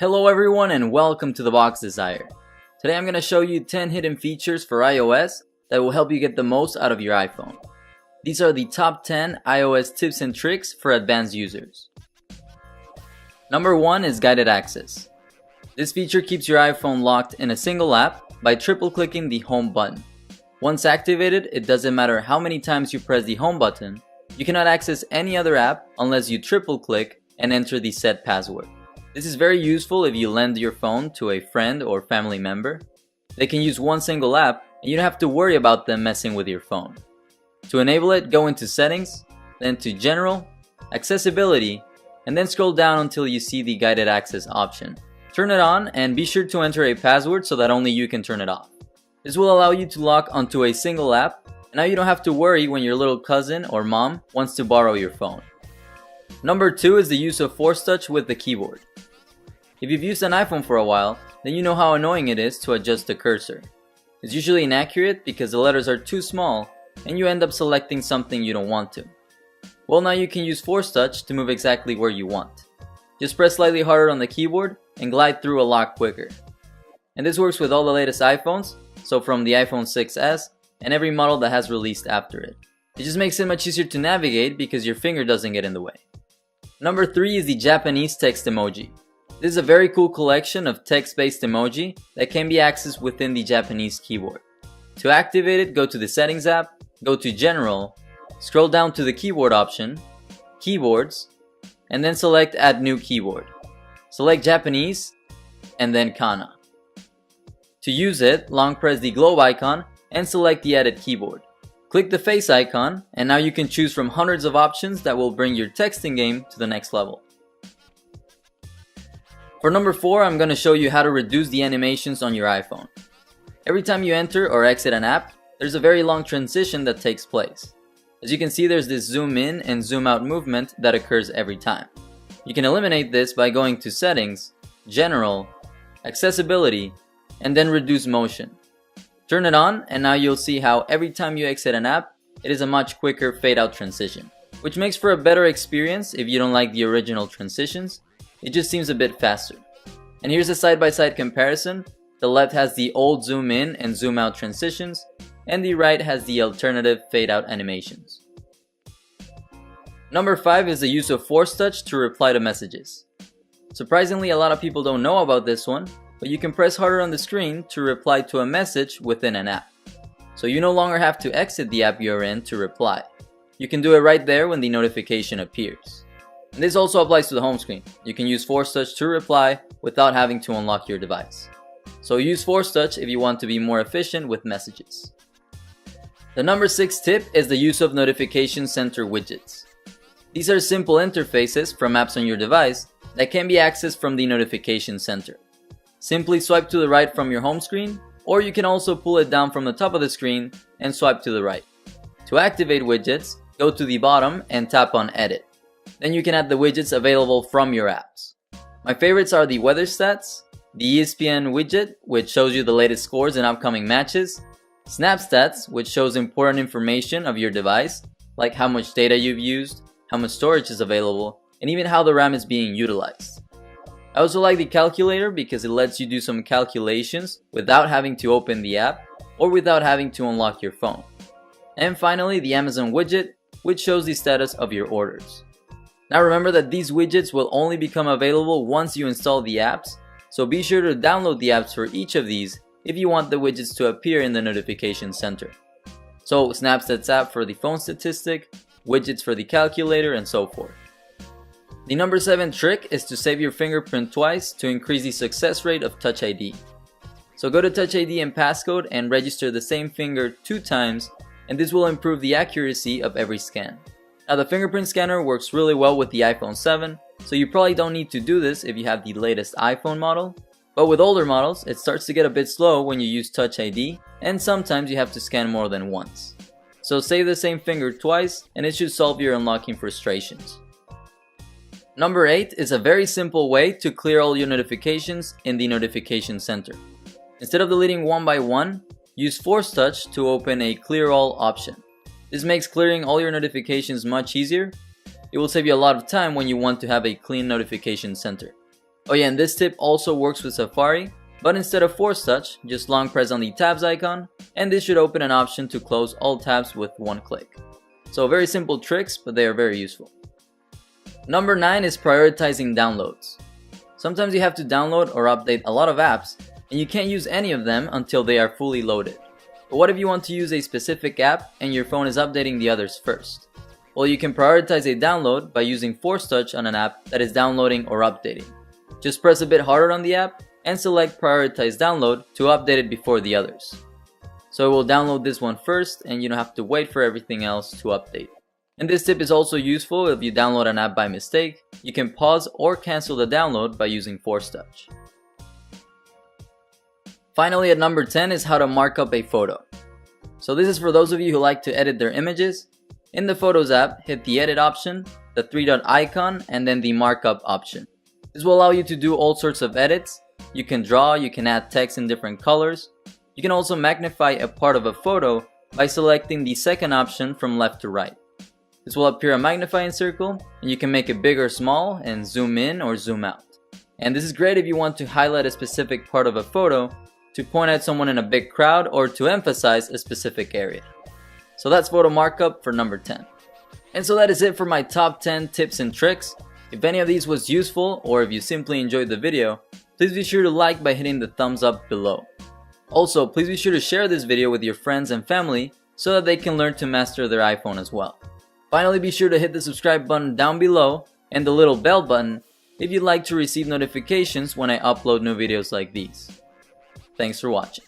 Hello everyone and welcome to the Box Desire. Today I'm going to show you 10 hidden features for iOS that will help you get the most out of your iPhone. These are the top 10 iOS tips and tricks for advanced users. Number 1 is guided access. This feature keeps your iPhone locked in a single app by triple clicking the home button. Once activated, it doesn't matter how many times you press the home button, you cannot access any other app unless you triple click and enter the set password. This is very useful if you lend your phone to a friend or family member. They can use one single app and you don't have to worry about them messing with your phone. To enable it, go into Settings, then to General, Accessibility, and then scroll down until you see the guided access option. Turn it on and be sure to enter a password so that only you can turn it off. This will allow you to lock onto a single app, and now you don't have to worry when your little cousin or mom wants to borrow your phone. Number 2 is the use of Force Touch with the keyboard. If you've used an iPhone for a while, then you know how annoying it is to adjust the cursor. It's usually inaccurate because the letters are too small and you end up selecting something you don't want to. Well, now you can use Force Touch to move exactly where you want. Just press slightly harder on the keyboard and glide through a lot quicker. And this works with all the latest iPhones, so from the iPhone 6s and every model that has released after it. It just makes it much easier to navigate because your finger doesn't get in the way. Number 3 is the Japanese text emoji. This is a very cool collection of text-based emoji that can be accessed within the Japanese keyboard. To activate it, go to the Settings app, go to General, scroll down to the keyboard option, Keyboards, and then select Add New Keyboard. Select Japanese, and then Kana. To use it, long press the globe icon and select the Edit Keyboard. Click the face icon, and now you can choose from hundreds of options that will bring your texting game to the next level. For number 4, I'm going to show you how to reduce the animations on your iPhone. Every time you enter or exit an app, there's a very long transition that takes place. As you can see, there's this zoom in and zoom out movement that occurs every time. You can eliminate this by going to Settings, General, Accessibility, and then Reduce Motion. Turn it on and now you'll see how every time you exit an app, it is a much quicker fade out transition, which makes for a better experience if you don't like the original transitions. It just seems a bit faster. And here's a side-by-side comparison. The left has the old zoom in and zoom out transitions, and the right has the alternative fade out animations. Number 5 is the use of Force Touch to reply to messages. Surprisingly, a lot of people don't know about this one, but you can press harder on the screen to reply to a message within an app. So you no longer have to exit the app you're in to reply. You can do it right there when the notification appears. And this also applies to the home screen. You can use Force Touch to reply without having to unlock your device. So use Force Touch if you want to be more efficient with messages. The number 6 tip is the use of Notification Center widgets. These are simple interfaces from apps on your device that can be accessed from the Notification Center. Simply swipe to the right from your home screen, or you can also pull it down from the top of the screen and swipe to the right. To activate widgets, go to the bottom and tap on Edit. Then you can add the widgets available from your apps. My favorites are the Weather Stats, the ESPN widget, which shows you the latest scores in upcoming matches, Snap Stats, which shows important information of your device, like how much data you've used, how much storage is available, and even how the RAM is being utilized. I also like the Calculator because it lets you do some calculations without having to open the app or without having to unlock your phone. And finally, the Amazon widget, which shows the status of your orders. Now remember that these widgets will only become available once you install the apps, so be sure to download the apps for each of these if you want the widgets to appear in the Notification Center. So Snapstats app for the phone statistic, widgets for the calculator, and so forth. The number 7 trick is to save your fingerprint twice to increase the success rate of Touch ID. So go to Touch ID and passcode and register the same finger 2 times, and this will improve the accuracy of every scan. Now the fingerprint scanner works really well with the iPhone 7, so you probably don't need to do this if you have the latest iPhone model, but with older models it starts to get a bit slow when you use Touch ID, and sometimes you have to scan more than once. So save the same finger twice and it should solve your unlocking frustrations. Number 8 is a very simple way to clear all your notifications in the Notification Center. Instead of deleting one by one, use Force Touch to open a Clear All option. This makes clearing all your notifications much easier. It will save you a lot of time when you want to have a clean notification center. Oh yeah, and this tip also works with Safari, but instead of force touch, just long press on the tabs icon, and this should open an option to close all tabs with one click. So very simple tricks, but they are very useful. Number 9 is prioritizing downloads. Sometimes you have to download or update a lot of apps, and you can't use any of them until they are fully loaded. But what if you want to use a specific app and your phone is updating the others first? Well, you can prioritize a download by using force touch on an app that is downloading or updating. Just press a bit harder on the app and select prioritize download to update it before the others. So it will download this one first and you don't have to wait for everything else to update. And this tip is also useful if you download an app by mistake. You can pause or cancel the download by using force touch. Finally, at number 10 is how to mark up a photo. So this is for those of you who like to edit their images. In the Photos app, hit the edit option, the 3-dot icon, and then the markup option. This will allow you to do all sorts of edits. You can draw, you can add text in different colors. You can also magnify a part of a photo by selecting the second option from left to right. This will appear a magnifying circle, and you can make it big or small and zoom in or zoom out. And this is great if you want to highlight a specific part of a photo, to point at someone in a big crowd, or to emphasize a specific area. So that's photo markup for number 10. And so that is it for my top 10 tips and tricks. If any of these was useful, or if you simply enjoyed the video, please be sure to like by hitting the thumbs up below. Also, please be sure to share this video with your friends and family so that they can learn to master their iPhone as well. Finally, be sure to hit the subscribe button down below and the little bell button if you'd like to receive notifications when I upload new videos like these. Thanks for watching.